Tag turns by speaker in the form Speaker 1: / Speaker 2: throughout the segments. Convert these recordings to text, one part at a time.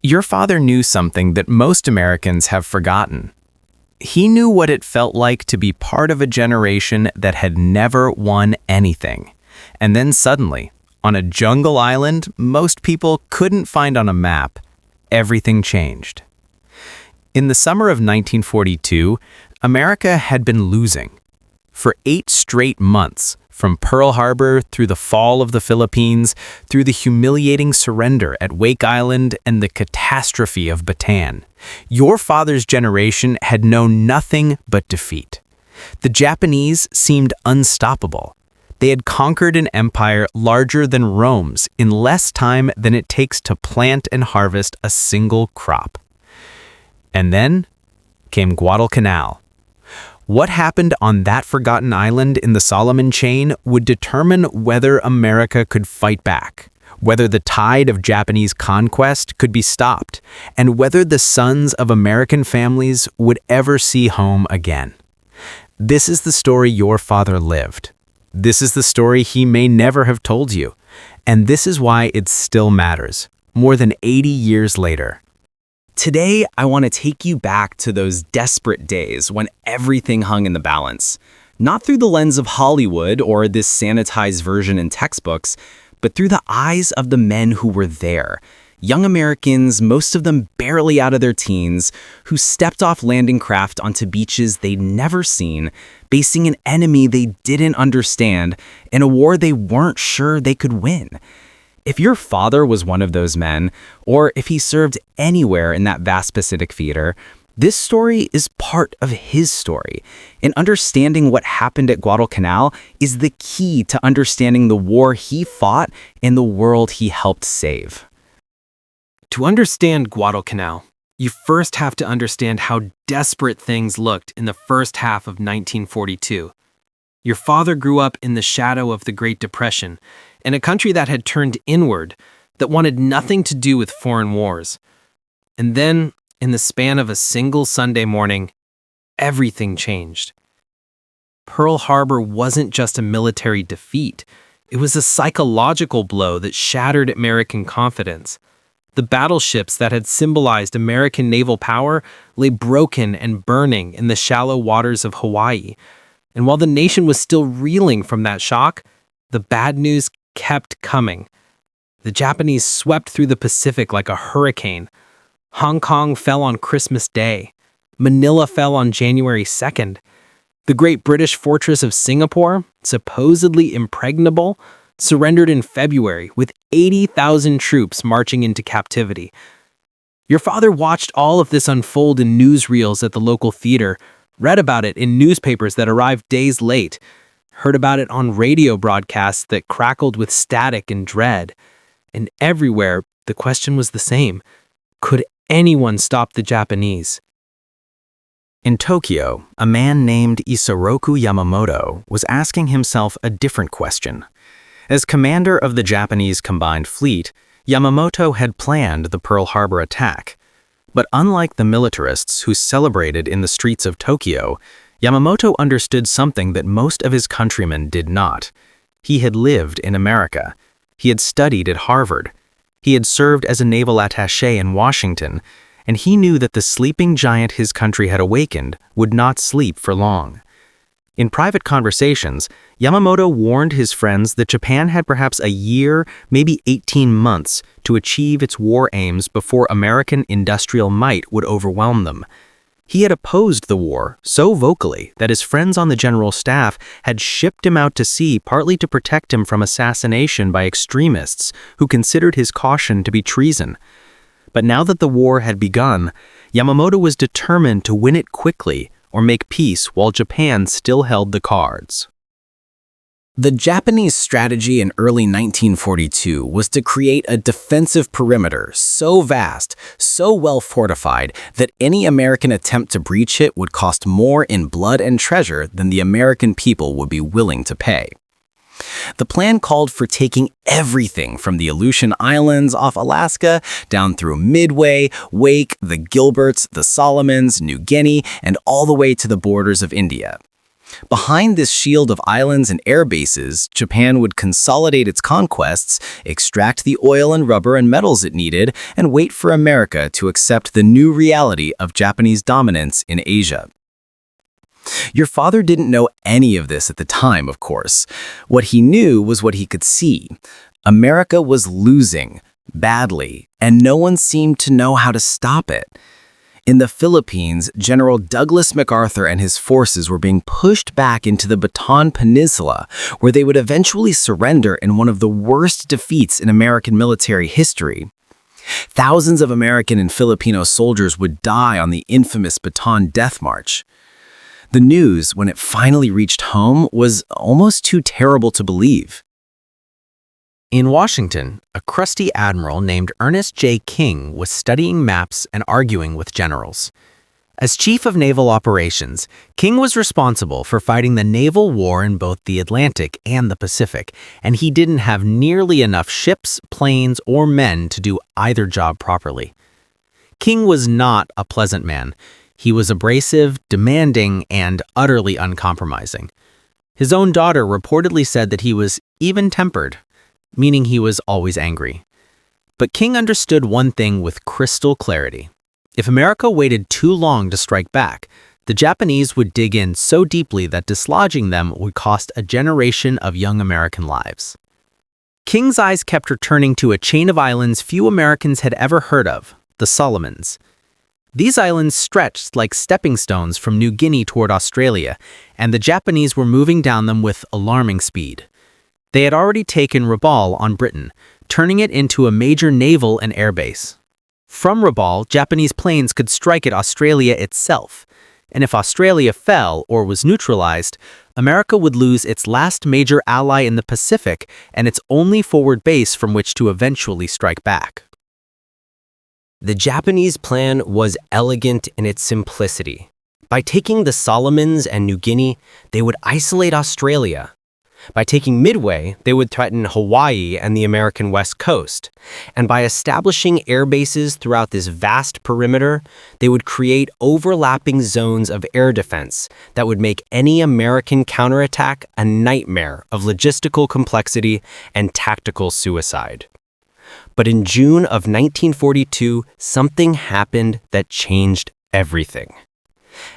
Speaker 1: Your father knew something that most Americans have forgotten. He knew what it felt like to be part of a generation that had never won anything. And then suddenly, on a jungle island most people couldn't find on a map, everything changed. In the summer of 1942, America had been losing. For 8 straight months, from Pearl Harbor through the fall of the Philippines, through the humiliating surrender at Wake Island and the catastrophe of Bataan, your father's generation had known nothing but defeat. The Japanese seemed unstoppable. They had conquered an empire larger than Rome's in less time than it takes to plant and harvest a single crop. And then came Guadalcanal. What happened on that forgotten island in the Solomon Chain would determine whether America could fight back, whether the tide of Japanese conquest could be stopped, and whether the sons of American families would ever see home again. This is the story your father lived. This is the story he may never have told you, and this is why it still matters, more than 80 years later.
Speaker 2: Today, I want to take you back to those desperate days when everything hung in the balance. Not through the lens of Hollywood or this sanitized version in textbooks, but through the eyes of the men who were there. Young Americans, most of them barely out of their teens, who stepped off landing craft onto beaches they'd never seen, facing an enemy they didn't understand, in a war they weren't sure they could win. If your father was one of those men, or if he served anywhere in that vast Pacific theater, this story is part of his story. And understanding what happened at Guadalcanal is the key to understanding the war he fought and the world he helped save.
Speaker 3: To understand Guadalcanal, you first have to understand how desperate things looked in the first half of 1942. Your father grew up in the shadow of the Great Depression, in a country that had turned inward, that wanted nothing to do with foreign wars. And then, in the span of a single Sunday morning, everything changed. Pearl Harbor wasn't just a military defeat. It was a psychological blow that shattered American confidence. The battleships that had symbolized American naval power lay broken and burning in the shallow waters of Hawaii. And while the nation was still reeling from that shock, the bad news kept coming. The Japanese swept through the Pacific like a hurricane. Hong Kong fell on Christmas Day. Manila fell on January 2nd. The great British fortress of Singapore, supposedly impregnable, surrendered in February with 80,000 troops marching into captivity. Your father watched all of this unfold in newsreels at the local theater, read about it in newspapers that arrived days late, heard about it on radio broadcasts that crackled with static and dread. And everywhere, the question was the same. Could anyone stop the Japanese?
Speaker 1: In Tokyo, a man named Isoroku Yamamoto was asking himself a different question. As commander of the Japanese Combined Fleet, Yamamoto had planned the Pearl Harbor attack. But unlike the militarists who celebrated in the streets of Tokyo, Yamamoto understood something that most of his countrymen did not. He had lived in America. He had studied at Harvard. He had served as a naval attaché in Washington, and he knew that the sleeping giant his country had awakened would not sleep for long. In private conversations, Yamamoto warned his friends that Japan had perhaps a year, maybe 18 months, to achieve its war aims before American industrial might would overwhelm them. He had opposed the war so vocally that his friends on the general staff had shipped him out to sea partly to protect him from assassination by extremists who considered his caution to be treason. But now that the war had begun, Yamamoto was determined to win it quickly or make peace while Japan still held the cards.
Speaker 2: The Japanese strategy in early 1942 was to create a defensive perimeter so vast, so well fortified, that any American attempt to breach it would cost more in blood and treasure than the American people would be willing to pay. The plan called for taking everything from the Aleutian Islands off Alaska down through Midway, Wake, the Gilberts, the Solomons, New Guinea, and all the way to the borders of India. Behind this shield of islands and air bases, Japan would consolidate its conquests, extract the oil and rubber and metals it needed, and wait for America to accept the new reality of Japanese dominance in Asia. Your father didn't know any of this at the time, of course. What he knew was what he could see. America was losing, badly, and no one seemed to know how to stop it. In the Philippines, General Douglas MacArthur and his forces were being pushed back into the Bataan Peninsula, where they would eventually surrender in one of the worst defeats in American military history. Thousands of American and Filipino soldiers would die on the infamous Bataan Death March. The news, when it finally reached home, was almost too terrible to believe.
Speaker 1: In Washington, a crusty admiral named Ernest J. King was studying maps and arguing with generals. As Chief of Naval Operations, King was responsible for fighting the naval war in both the Atlantic and the Pacific, and he didn't have nearly enough ships, planes, or men to do either job properly. King was not a pleasant man. He was abrasive, demanding, and utterly uncompromising. His own daughter reportedly said that he was even-tempered, meaning he was always angry. But King understood one thing with crystal clarity. If America waited too long to strike back, the Japanese would dig in so deeply that dislodging them would cost a generation of young American lives. King's eyes kept returning to a chain of islands few Americans had ever heard of, the Solomons. These islands stretched like stepping stones from New Guinea toward Australia, and the Japanese were moving down them with alarming speed. They had already taken Rabaul on Britain, turning it into a major naval and air base. From Rabaul, Japanese planes could strike at Australia itself, and if Australia fell or was neutralized, America would lose its last major ally in the Pacific and its only forward base from which to eventually strike back.
Speaker 4: The Japanese plan was elegant in its simplicity. By taking the Solomons and New Guinea, they would isolate Australia. By taking Midway, they would threaten Hawaii and the American West Coast. And by establishing air bases throughout this vast perimeter, they would create overlapping zones of air defense that would make any American counterattack a nightmare of logistical complexity and tactical suicide. But in June of 1942, something happened that changed everything.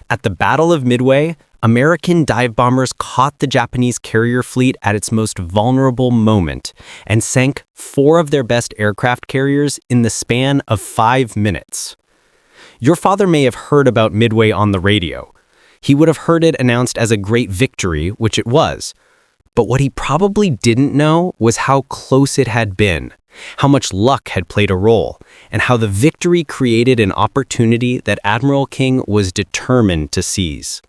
Speaker 4: At the Battle of Midway, American dive bombers caught the Japanese carrier fleet at its most vulnerable moment and sank 4 of their best aircraft carriers in the span of 5 minutes. Your father may have heard about Midway on the radio. He would have heard it announced as a great victory, which it was. But what he probably didn't know was how close it had been, how much luck had played a role, and how the victory created an opportunity that Admiral King was determined to seize.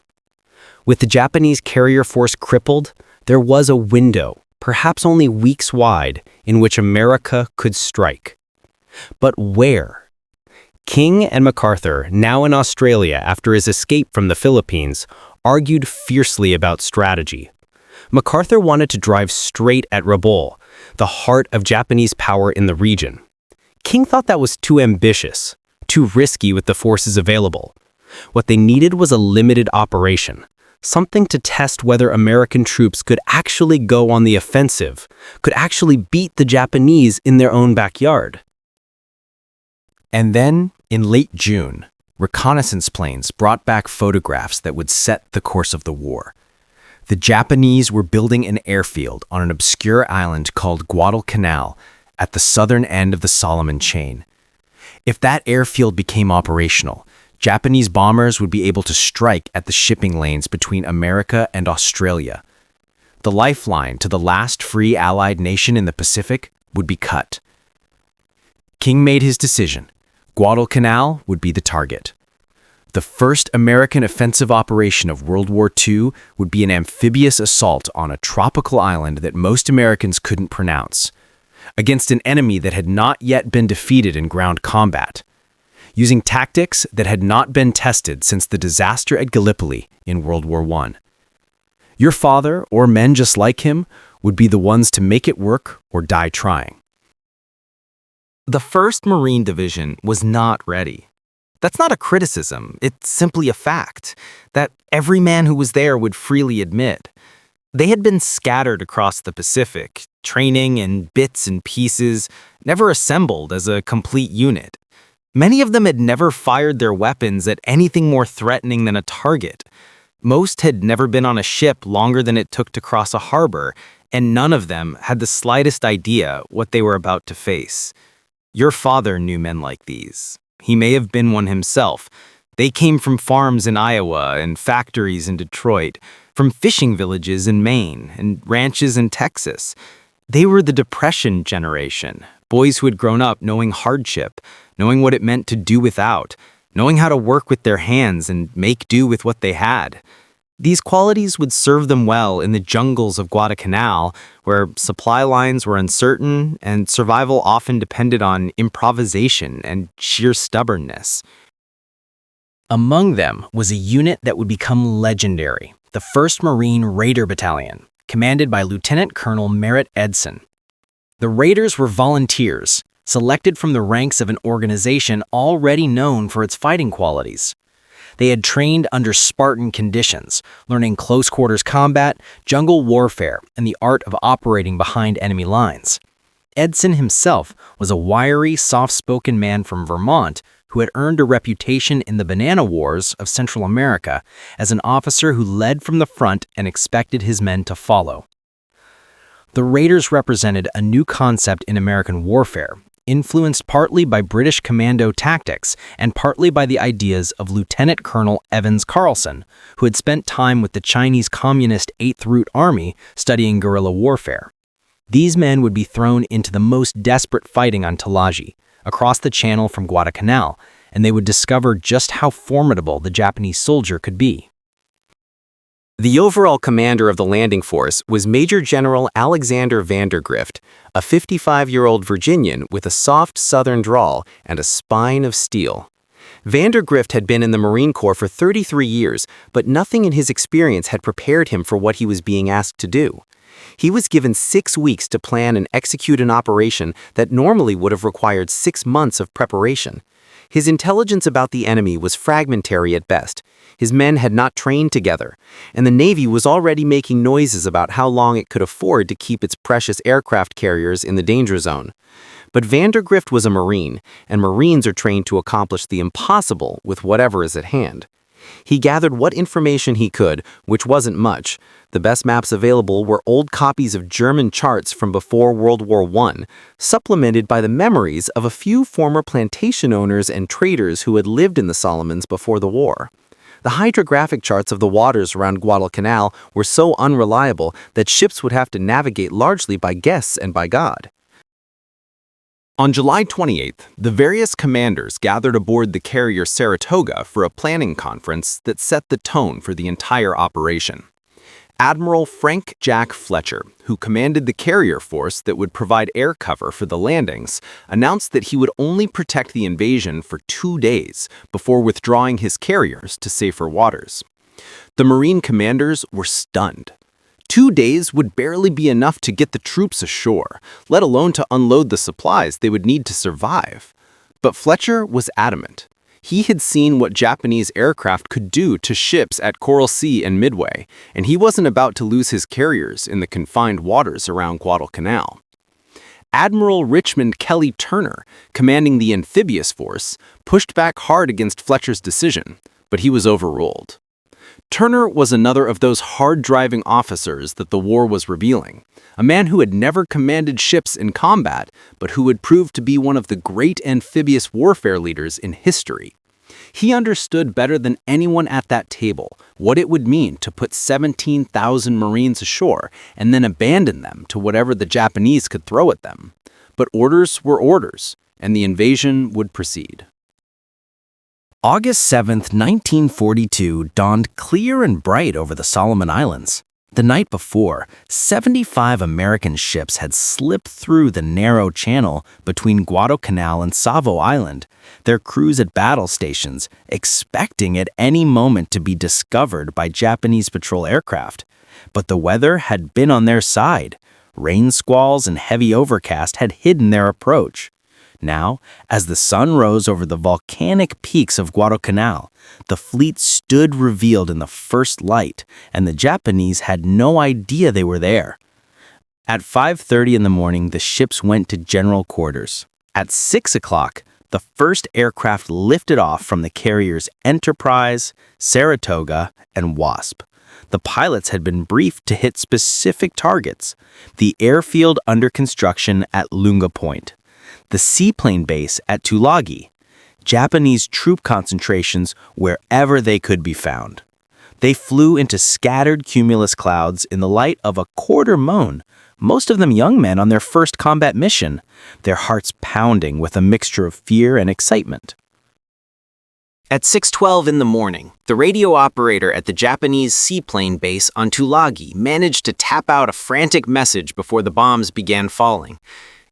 Speaker 4: With the Japanese carrier force crippled, there was a window, perhaps only weeks wide, in which America could strike. But where? King and MacArthur, now in Australia after his escape from the Philippines, argued fiercely about strategy. MacArthur wanted to drive straight at Rabaul, the heart of Japanese power in the region. King thought that was too ambitious, too risky with the forces available. What they needed was a limited operation, something to test whether American troops could actually go on the offensive, could actually beat the Japanese in their own backyard.
Speaker 1: And then, in late June, reconnaissance planes brought back photographs that would set the course of the war. The Japanese were building an airfield on an obscure island called Guadalcanal at the southern end of the Solomon chain. If that airfield became operational, Japanese bombers would be able to strike at the shipping lanes between America and Australia. The lifeline to the last free Allied nation in the Pacific would be cut. King made his decision. Guadalcanal would be the target. The first American offensive operation of World War II would be an amphibious assault on a tropical island that most Americans couldn't pronounce, against an enemy that had not yet been defeated in ground combat, using tactics that had not been tested since the disaster at Gallipoli in World War I. Your father, or men just like him, would be the ones to make it work or die trying.
Speaker 2: The 1st Marine Division was not ready. That's not a criticism, it's simply a fact that
Speaker 1: every man who was there would freely admit. They had been scattered across the Pacific, training in bits and pieces, never assembled as a complete unit. Many of them had never fired their weapons at anything more threatening than a target. Most had never been on a ship longer than it took to cross a harbor, and none of them had the slightest idea what they were about to face. Your father knew men like these. He may have been one himself. They came from farms in Iowa and factories in Detroit, from fishing villages in Maine and ranches in Texas. They were the Depression generation, boys who had grown up knowing hardship, knowing what it meant to do without, knowing how to work with their hands and make do with what they had. These qualities would serve them well in the jungles of Guadalcanal, where supply lines were uncertain and survival often depended on improvisation and sheer stubbornness. Among them was a unit that would become legendary, the 1st Marine Raider Battalion, commanded by Lieutenant Colonel Merritt Edson. The Raiders were volunteers, selected from the ranks of an organization already known for its fighting qualities. They had trained under Spartan conditions, learning close-quarters combat, jungle warfare, and the art of operating behind enemy lines. Edson himself was a wiry, soft-spoken man from Vermont who had earned a reputation in the banana wars of Central America as an officer who led from the front and expected his men to follow. The Raiders represented a new concept in American warfare, influenced partly by British commando tactics and partly by the ideas of Lieutenant Colonel Evans Carlson, who had spent time with the Chinese Communist 8th Route Army studying guerrilla warfare. These men would be thrown into the most desperate fighting on Tulagi, across the channel from Guadalcanal, and they would discover just how formidable the Japanese soldier could be.
Speaker 2: The overall commander of the landing force was Major General Alexander Vandergrift, a 55-year-old Virginian with a soft Southern drawl and a spine of steel. Vandergrift had been in the Marine Corps for 33 years, but nothing in his experience had prepared him for what he was being asked to do. He was given 6 weeks to plan and execute an operation that normally would have required 6 months of preparation. His intelligence about the enemy was fragmentary at best. His men had not trained together, and the Navy was already making noises about how long it could afford to keep its precious aircraft carriers in the danger zone. But Vandergrift was a Marine, and Marines are trained to accomplish the impossible with whatever is at hand. He gathered what information he could, which wasn't much. The best maps available were old copies of German charts from before World War I, supplemented by the memories of a few former plantation owners and traders who had lived in the Solomons before the war. The hydrographic charts of the waters around Guadalcanal were so unreliable that ships would have to navigate largely by guess and by God. On July 28th, the various commanders gathered aboard the carrier Saratoga for a planning conference that set the tone for the entire operation. Admiral Frank Jack Fletcher, who commanded the carrier force that would provide air cover for the landings, announced that he would only protect the invasion for 2 days before withdrawing his carriers to safer waters. The Marine commanders were stunned. 2 days would barely be enough to get the troops ashore, let alone to unload the supplies they would need to survive. But Fletcher was adamant. He had seen what Japanese aircraft could do to ships at Coral Sea and Midway, and he wasn't about to lose his carriers in the confined waters around Guadalcanal. Admiral Richmond Kelly Turner, commanding the amphibious force, pushed back hard against Fletcher's decision, but he was overruled. Turner was another of those hard-driving officers that the war was revealing, a man who had never commanded ships in combat, but who would prove to be one of the great amphibious warfare leaders in history. He understood better than anyone at that table what it would mean to put 17,000 Marines ashore and then abandon them to whatever the Japanese could throw at them. But orders were orders, and the invasion would proceed.
Speaker 1: August 7th, 1942 dawned clear and bright over the Solomon Islands. The night before, 75 American ships had slipped through the narrow channel between Guadalcanal and Savo Island, their crews at battle stations, expecting at any moment to be discovered by Japanese patrol aircraft. But the weather had been on their side. Rain squalls and heavy overcast had hidden their approach.
Speaker 5: Now, as the sun rose over the volcanic peaks of Guadalcanal, the fleet stood revealed in the first light, and the Japanese had no idea they were there. At 5:30 in the morning, the ships went to general quarters. At 6 o'clock, the first aircraft lifted off from the carriers Enterprise, Saratoga, and Wasp. The pilots had been briefed to hit specific targets: the airfield under construction at Lunga Point, the seaplane base at Tulagi, Japanese troop concentrations wherever they could be found. They flew into scattered cumulus clouds in the light of a quarter moon, most of them young men on their first combat mission, their hearts pounding with a mixture of fear and excitement.
Speaker 1: At 6:12 in the morning, the radio operator at the Japanese seaplane base on Tulagi managed to tap out a frantic message before the bombs began falling.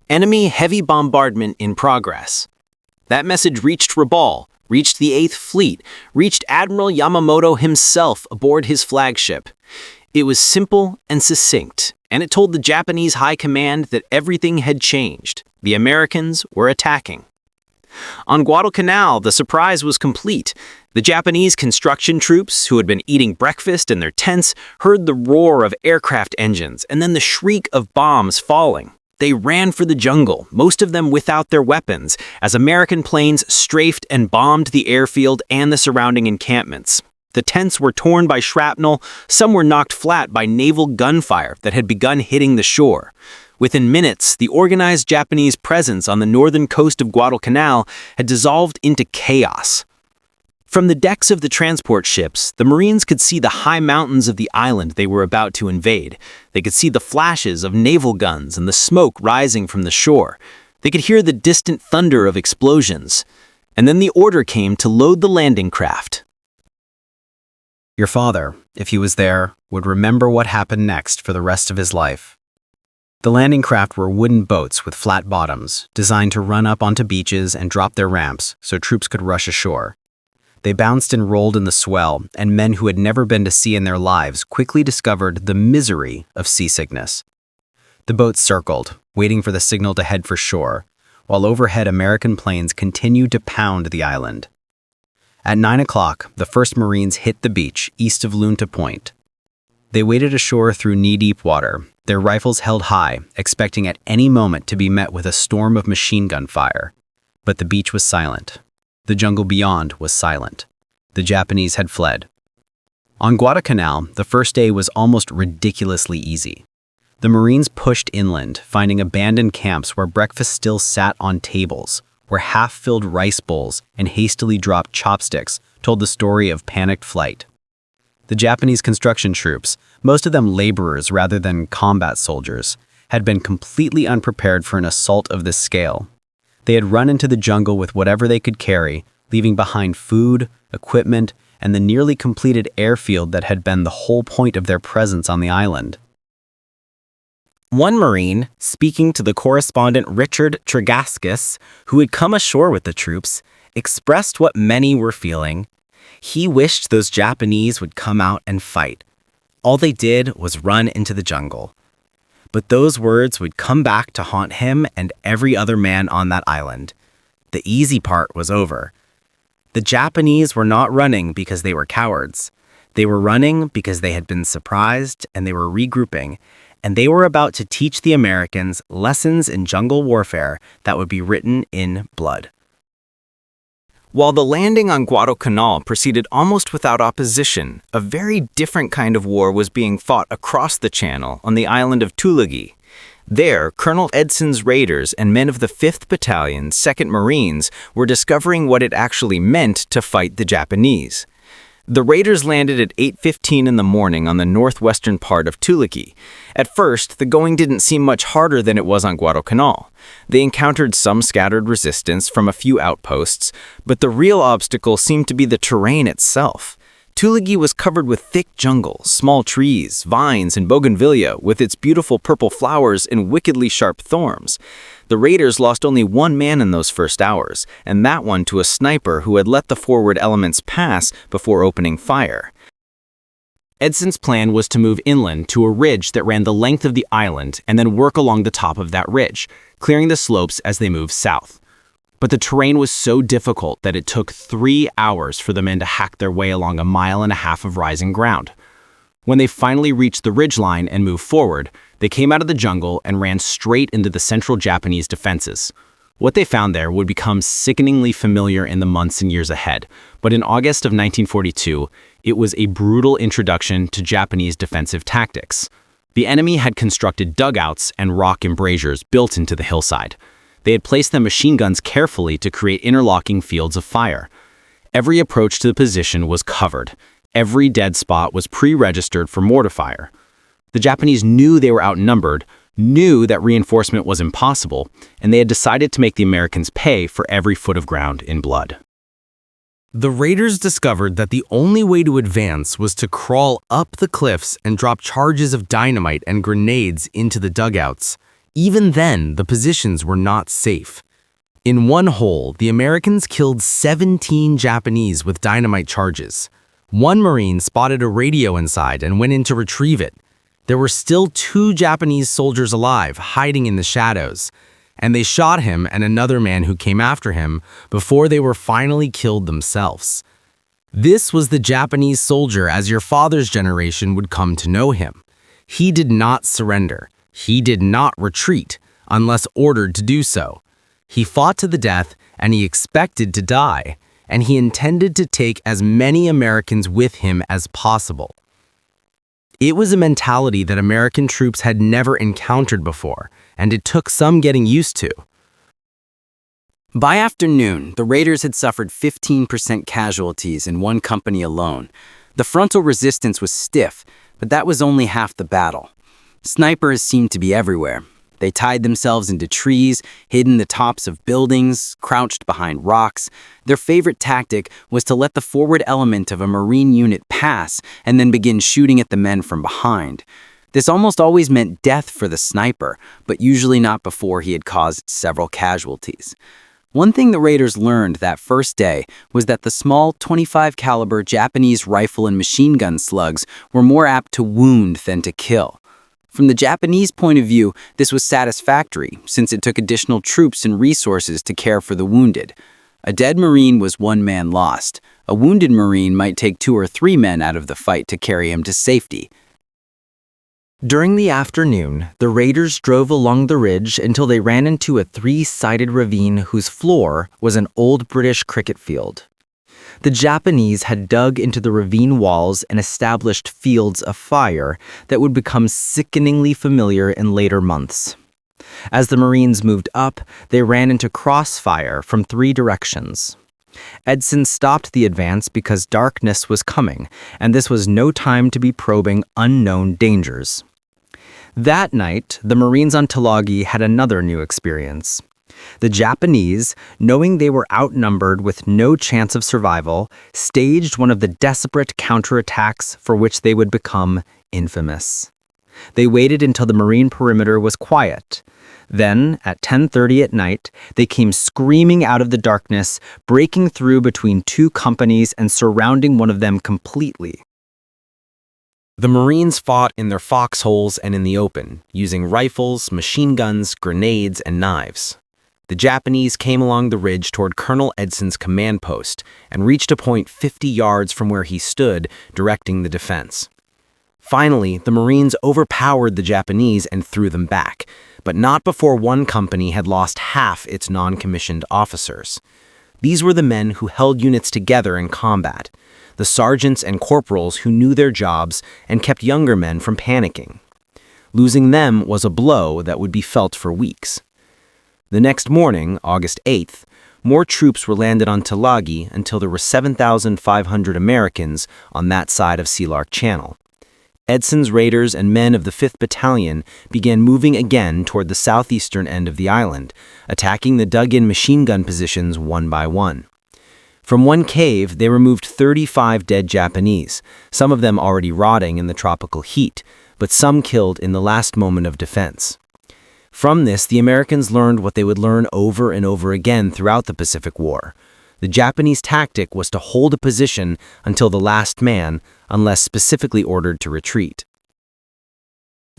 Speaker 1: Enemy heavy bombardment in progress. That message reached Rabaul, reached the 8th Fleet, reached Admiral Yamamoto himself aboard his flagship. It was simple and succinct, and it told the Japanese high command that everything had changed. The Americans were attacking. On Guadalcanal, the surprise was complete. The Japanese construction troops, who had been eating breakfast in their tents, heard the roar of aircraft engines and then the shriek of bombs falling. They ran for the jungle, most of them without their weapons, as American planes strafed and bombed the airfield and the surrounding encampments. The tents were torn by shrapnel, some were knocked flat by naval gunfire that had begun hitting the shore. Within minutes, the organized Japanese presence on the northern coast of Guadalcanal had dissolved into chaos. From the decks of the transport ships, the Marines could see the high mountains of the island they were about to invade. They could see the flashes of naval guns and the smoke rising from the shore. They could hear the distant thunder of explosions. And then the order came to load the landing craft.
Speaker 2: Your father, if he was there, would remember what happened next for the rest of his life. The landing craft were wooden boats with flat bottoms, designed to run up onto beaches and drop their ramps so troops could rush ashore. They bounced and rolled in the swell, and men who had never been to sea in their lives quickly discovered the misery of seasickness. The boats circled, waiting for the signal to head for shore, while overhead American planes continued to pound the island. At 9 o'clock, the first Marines hit the beach east of Lunta Point. They waded ashore through knee-deep water, their rifles held high, expecting at any moment to be met with a storm of machine gun fire. But the beach was silent. The jungle beyond was silent. The Japanese had fled. On Guadalcanal, the first day was almost ridiculously easy. The Marines pushed inland, finding abandoned camps where breakfast still sat on tables, where half-filled rice bowls and hastily dropped chopsticks told the story of panicked flight. The Japanese construction troops, most of them laborers rather than combat soldiers, had been completely unprepared for an assault of this scale. They had run into the jungle with whatever they could carry, leaving behind food, equipment, and the nearly completed airfield that had been the whole point of their presence on the island.
Speaker 5: One Marine, speaking to the correspondent Richard Tregaskis, who had come ashore with the troops, expressed what many were feeling. He wished those Japanese would come out and fight. All they did was run into the jungle. But those words would come back to haunt him and every other man on that island. The easy part was over. The Japanese were not running because they were cowards. They were running because they had been surprised and they were regrouping, and they were about to teach the Americans lessons in jungle warfare that would be written in blood.
Speaker 1: While the landing on Guadalcanal proceeded almost without opposition, a very different kind of war was being fought across the channel on the island of Tulagi. There, Colonel Edson's raiders and men of the 5th Battalion, 2nd Marines, were discovering what it actually meant to fight the Japanese. The raiders landed at 8:15 in the morning on the northwestern part of Tulagi. At first, the going didn't seem much harder than it was on Guadalcanal. They encountered some scattered resistance from a few outposts, but the real obstacle seemed to be the terrain itself. Tulagi was covered with thick jungle, small trees, vines, and bougainvillea with its beautiful purple flowers and wickedly sharp thorns. The raiders lost only one man in those first hours, and that one to a sniper who had let the forward elements pass before opening fire. Edson's plan was to move inland to a ridge that ran the length of the island and then work along the top of that ridge, clearing the slopes as they moved south.
Speaker 2: But the terrain was so difficult that it took 3 hours for the men to hack their way along a 1.5 miles of rising ground. When they finally reached the ridgeline and moved forward, they came out of the jungle and ran straight into the central Japanese defenses. What they found there would become sickeningly familiar in the months and years ahead, but in August of 1942, it was a brutal introduction to Japanese defensive tactics. The enemy had constructed dugouts and rock embrasures built into the hillside. They had placed their machine guns carefully to create interlocking fields of fire. Every approach to the position was covered. Every dead spot was pre-registered for mortar fire. The Japanese knew they were outnumbered, knew that reinforcement was impossible, and they had decided to make the Americans pay for every foot of ground in blood.
Speaker 1: The raiders discovered that the only way to advance was to crawl up the cliffs and drop charges of dynamite and grenades into the dugouts. Even then, the positions were not safe. In one hole, the Americans killed 17 Japanese with dynamite charges. One Marine spotted a radio inside and went in to retrieve it. There were still 2 Japanese soldiers alive, hiding in the shadows, and they shot him and another man who came after him before they were finally killed themselves. This was the Japanese soldier as your father's generation would come to know him. He did not surrender. He did not retreat unless ordered to do so. He fought to the death and he expected to die, and he intended to take as many Americans with him as possible. It was a mentality that American troops had never encountered before, and it took some getting used to.
Speaker 5: By afternoon, the raiders had suffered 15% casualties in one company alone. The frontal resistance was stiff, but that was only half the battle. Snipers seemed to be everywhere. They tied themselves into trees, hid in the tops of buildings, crouched behind rocks. Their favorite tactic was to let the forward element of a Marine unit pass and then begin shooting at the men from behind. This almost always meant death for the sniper, but usually not before he had caused several casualties. One thing the raiders learned that first day was that the small .25 caliber Japanese rifle and machine gun slugs were more apt to wound than to kill. From the Japanese point of view, this was satisfactory, since it took additional troops and resources to care for the wounded. A dead Marine was 1 man lost. A wounded Marine might take 2 or 3 men out of the fight to carry him to safety.
Speaker 1: During the afternoon, the raiders drove along the ridge until they ran into a 3-sided ravine whose floor was an old British cricket field. The Japanese had dug into the ravine walls and established fields of fire that would become sickeningly familiar in later months. As the Marines moved up, they ran into crossfire from 3 directions. Edson stopped the advance because darkness was coming, and this was no time to be probing unknown dangers. That night, the Marines on Tulagi had another new experience. The Japanese, knowing they were outnumbered with no chance of survival, staged one of the desperate counterattacks for which they would become infamous. They waited until the Marine perimeter was quiet. Then, at 10:30 at night, they came screaming out of the darkness, breaking through between 2 companies and surrounding one of them completely. The Marines fought in their foxholes and in the open, using rifles, machine guns, grenades, and knives. The Japanese came along the ridge toward Colonel Edson's command post and reached a point 50 yards from where he stood, directing the defense. Finally, the Marines overpowered the Japanese and threw them back, but not before one company had lost half its non-commissioned officers. These were the men who held units together in combat, the sergeants and corporals who knew their jobs and kept younger men from panicking. Losing them was a blow that would be felt for weeks. The next morning, August 8th, more troops were landed on Tulagi until there were 7,500 Americans on that side of Sea Lark Channel. Edson's raiders and men of the 5th Battalion began moving again toward the southeastern end of the island, attacking the dug-in machine gun positions one by one. From one cave, they removed 35 dead Japanese, some of them already rotting in the tropical heat, but some killed in the last moment of defense. From this, the Americans learned what they would learn over and over again throughout the Pacific War. The Japanese tactic was to hold a position until the last man, unless specifically ordered to retreat.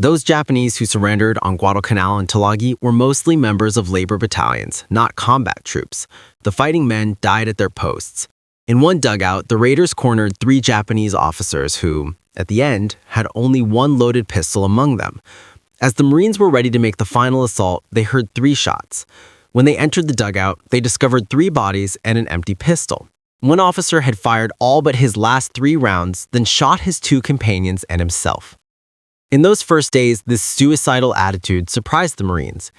Speaker 4: Those Japanese who surrendered on Guadalcanal and Tulagi were mostly members of labor battalions, not combat troops. The fighting men died at their posts. In one dugout, the raiders cornered 3 Japanese officers who, at the end, had only one loaded pistol among them. As the Marines were ready to make the final assault, they heard 3 shots. When they entered the dugout, they discovered 3 bodies and an empty pistol. One officer had fired all but his last 3 rounds, then shot his 2 companions and himself. In those first days, this suicidal attitude surprised the Marines.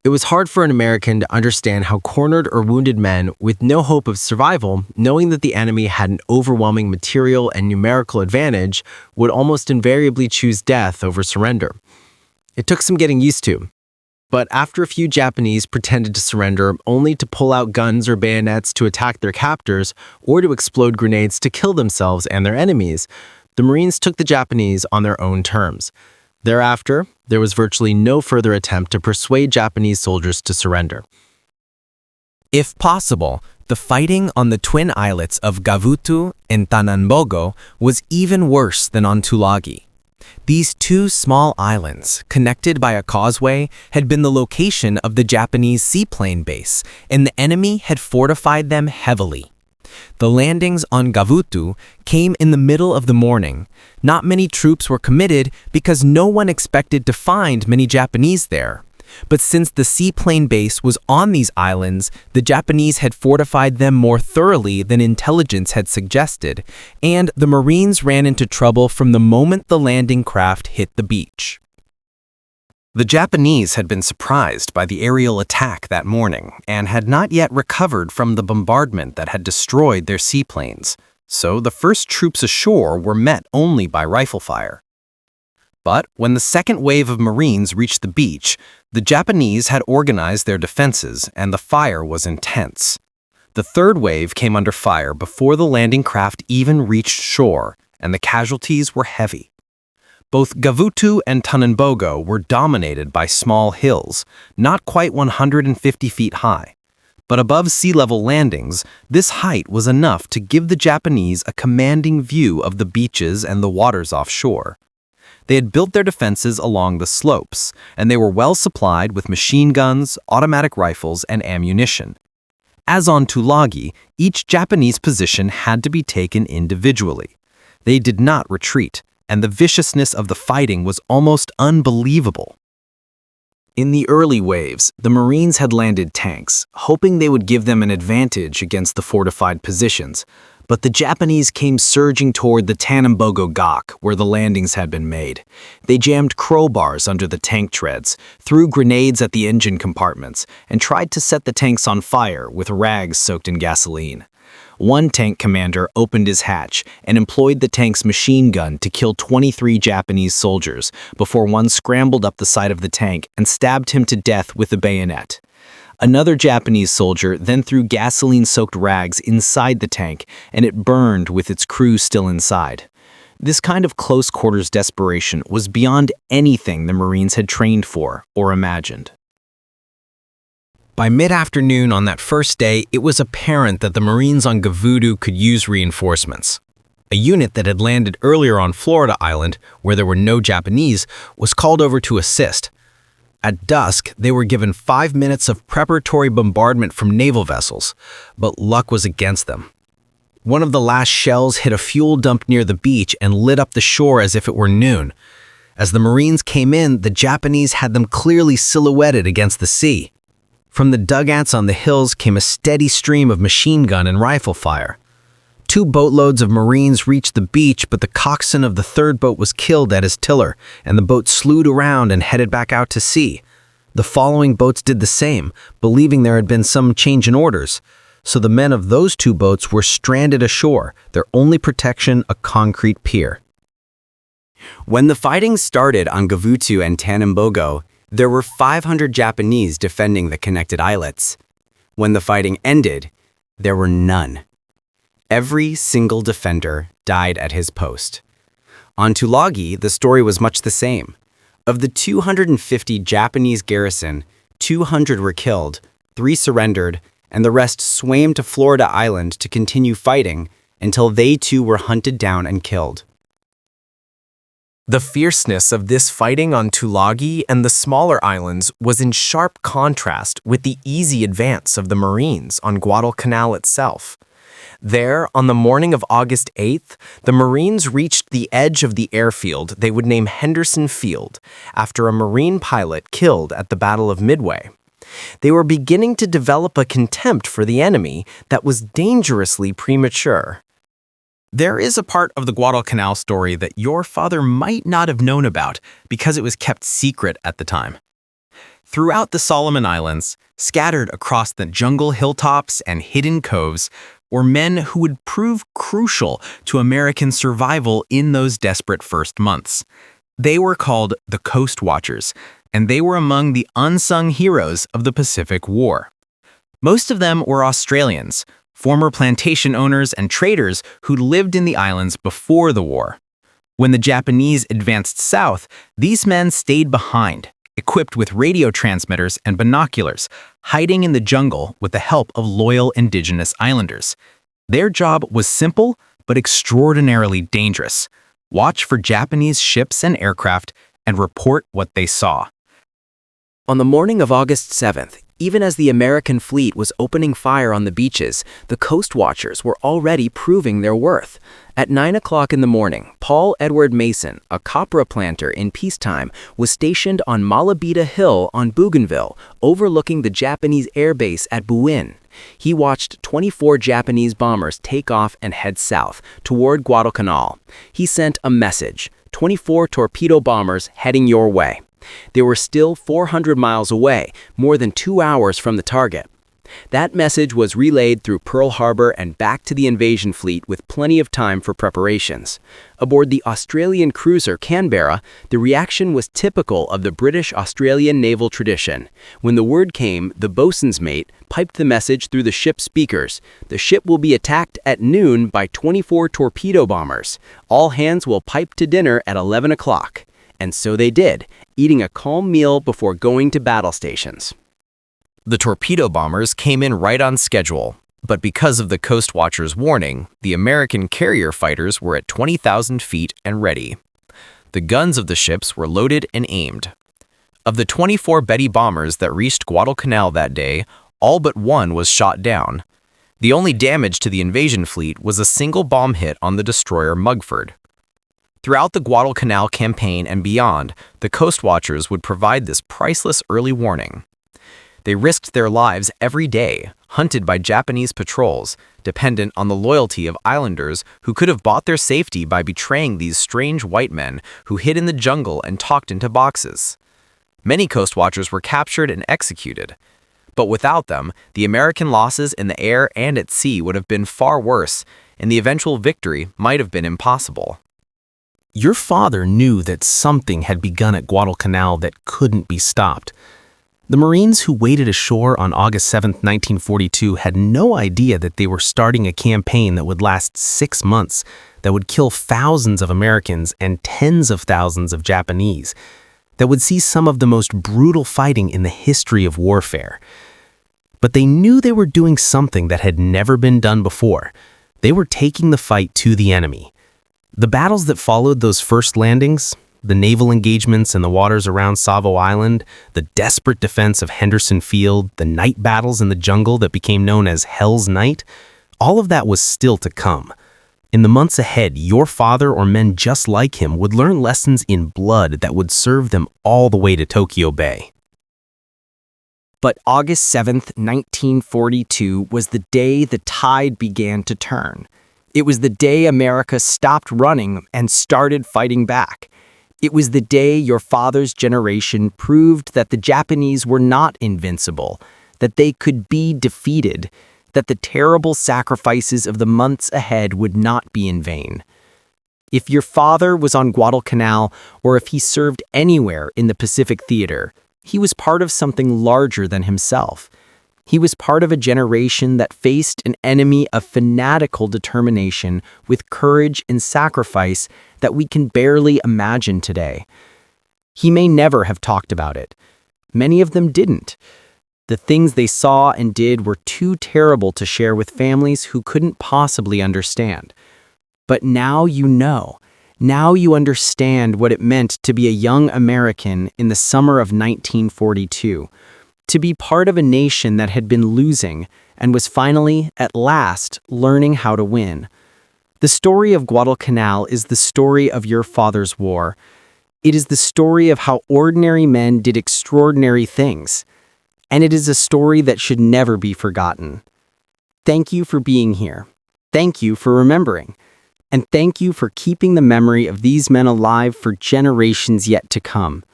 Speaker 4: It was hard for an American to understand how cornered or wounded men with no hope of survival, knowing that the enemy had an overwhelming material and numerical advantage, would almost invariably choose death over surrender. It took some getting used to. But after a few Japanese pretended to surrender only to pull out guns or bayonets to attack their captors or to explode grenades to kill themselves and their enemies, the Marines took the Japanese on their own terms. Thereafter, there was virtually no further attempt to persuade Japanese soldiers to surrender.
Speaker 1: If possible, the fighting on the twin islets of Gavutu and Tanambogo was even worse than on Tulagi. These 2 small islands, connected by a causeway, had been the location of the Japanese seaplane base, and the enemy had fortified them heavily. The landings on Gavutu came in the middle of the morning. Not many troops were committed because no one expected to find many Japanese there. But since the seaplane base was on these islands, the Japanese had fortified them more thoroughly than intelligence had suggested, and the Marines ran into trouble from the moment the landing craft hit the beach. The Japanese had been surprised by the aerial attack that morning and had not yet recovered from the bombardment that had destroyed their seaplanes, so the first troops ashore were met only by rifle fire. But when the second wave of Marines reached the beach, the Japanese had organized their defenses and the fire was intense. The third wave came under fire before the landing craft even reached shore, and the casualties were heavy. Both Gavutu and Tanambogo were dominated by small hills, not quite 150 feet high. But above sea level landings, this height was enough to give the Japanese a commanding view of the beaches and the waters offshore. They had built their defenses along the slopes, and they were well supplied with machine guns, automatic rifles, and ammunition. As on Tulagi, each Japanese position had to be taken individually. They did not retreat, and the viciousness of the fighting was almost unbelievable. In the early waves, the Marines had landed tanks, hoping they would give them an advantage against the fortified positions, but the Japanese came surging toward the Tanambogo Gok, where the landings had been made. They jammed crowbars under the tank treads, threw grenades at the engine compartments, and tried to set the tanks on fire with rags soaked in gasoline. One tank commander opened his hatch and employed the tank's machine gun to kill 23 Japanese soldiers before one scrambled up the side of the tank and stabbed him to death with a bayonet. Another Japanese soldier then threw gasoline-soaked rags inside the tank, and it burned with its crew still inside. This kind of close-quarters desperation was beyond anything the Marines had trained for or imagined. By mid-afternoon on that first day, it was apparent that the Marines on Gavutu could use reinforcements. A unit that had landed earlier on Florida Island, where there were no Japanese, was called over to assist. At dusk, they were given 5 minutes of preparatory bombardment from naval vessels, but luck was against them. One of the last shells hit a fuel dump near the beach and lit up the shore as if it were noon. As the Marines came in, the Japanese had them clearly silhouetted against the sea. From the dugouts on the hills came a steady stream of machine gun and rifle fire. 2 boatloads of Marines reached the beach, but the coxswain of the third boat was killed at his tiller, and the boat slewed around and headed back out to sea. The following boats did the same, believing there had been some change in orders. So the men of those 2 boats were stranded ashore, their only protection a concrete pier.
Speaker 6: When the fighting started on Gavutu and Tanambogo, there were 500 Japanese defending the connected islets. When the fighting ended, there were none. Every single defender died at his post. On Tulagi, the story was much the same. Of the 250 Japanese garrison, 200 were killed, 3 surrendered, and the rest swam to Florida Island to continue fighting until they too were hunted down and killed.
Speaker 7: The fierceness of this fighting on Tulagi and the smaller islands was in sharp contrast with the easy advance of the Marines on Guadalcanal itself. There, on the morning of August 8th, the Marines reached the edge of the airfield they would name Henderson Field after a Marine pilot killed at the Battle of Midway. They were beginning to develop a contempt for the enemy that was dangerously premature.
Speaker 1: There is a part of the Guadalcanal story that your father might not have known about because it was kept secret at the time. Throughout the Solomon Islands, scattered across the jungle hilltops and hidden coves, were men who would prove crucial to American survival in those desperate first months. They were called the Coast Watchers, and they were among the unsung heroes of the Pacific War. Most of them were Australians, former plantation owners and traders who lived in the islands before the war. When the Japanese advanced south, these men stayed behind, equipped with radio transmitters and binoculars, hiding in the jungle with the help of loyal indigenous islanders. Their job was simple but extraordinarily dangerous. Watch for Japanese ships and aircraft and report what they saw.
Speaker 6: On the morning of August 7th, even as the American fleet was opening fire on the beaches, the Coast Watchers were already proving their worth. At 9 o'clock in the morning, Paul Edward Mason, a copra planter in peacetime, was stationed on Malabita Hill on Bougainville, overlooking the Japanese air base at Buin. He watched 24 Japanese bombers take off and head south, toward Guadalcanal. He sent a message: 24 torpedo bombers heading your way. They were still 400 miles away, more than 2 hours from the target. That message was relayed through Pearl Harbor and back to the invasion fleet with plenty of time for preparations. Aboard the Australian cruiser Canberra, the reaction was typical of the British-Australian naval tradition. When the word came, the bosun's mate piped the message through the ship's speakers: "The ship will be attacked at noon by 24 torpedo bombers. All hands will pipe to dinner at 11 o'clock. And so they did, eating a calm meal before going to battle stations.
Speaker 1: The torpedo bombers came in right on schedule, but because of the Coast Watchers' warning, the American carrier fighters were at 20,000 feet and ready. The guns of the ships were loaded and aimed. Of the 24 Betty bombers that reached Guadalcanal that day, all but one was shot down. The only damage to the invasion fleet was a single bomb hit on the destroyer Mugford. Throughout the Guadalcanal campaign and beyond, the Coast Watchers would provide this priceless early warning. They risked their lives every day, hunted by Japanese patrols, dependent on the loyalty of islanders who could have bought their safety by betraying these strange white men who hid in the jungle and talked into boxes. Many Coast Watchers were captured and executed. But without them, the American losses in the air and at sea would have been far worse, and the eventual victory might have been impossible.
Speaker 3: Your father knew that something had begun at Guadalcanal that couldn't be stopped. The Marines who waded ashore on August 7, 1942 had no idea that they were starting a campaign that would last 6 months, that would kill thousands of Americans and tens of thousands of Japanese, that would see some of the most brutal fighting in the history of warfare. But they knew they were doing something that had never been done before. They were taking the fight to the enemy. The battles that followed those first landings, the naval engagements in the waters around Savo Island, the desperate defense of Henderson Field, the night battles in the jungle that became known as Hell's Night, all of that was still to come. In the months ahead, your father or men just like him would learn lessons in blood that would serve them all the way to Tokyo Bay.
Speaker 2: But August 7th, 1942 was the day the tide began to turn. It was the day America stopped running and started fighting back. It was the day your father's generation proved that the Japanese were not invincible, that they could be defeated, that the terrible sacrifices of the months ahead would not be in vain. If your father was on Guadalcanal or if he served anywhere in the Pacific Theater, he was part of something larger than himself. He was part of a generation that faced an enemy of fanatical determination with courage and sacrifice that we can barely imagine today. He may never have talked about it. Many of them didn't. The things they saw and did were too terrible to share with families who couldn't possibly understand. But now you know.
Speaker 1: Now you understand what it meant to be a young American in the summer of 1942, to be part of a nation that had been losing and was finally, at last, learning how to win. The story of Guadalcanal is the story of your father's war. It is the story of how ordinary men did extraordinary things. And it is a story that should never be forgotten. Thank you for being here. Thank you for remembering. And thank you for keeping the memory of these men alive for generations yet to come.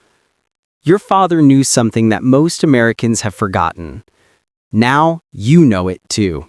Speaker 1: Your father knew something that most Americans have forgotten. Now you know it too.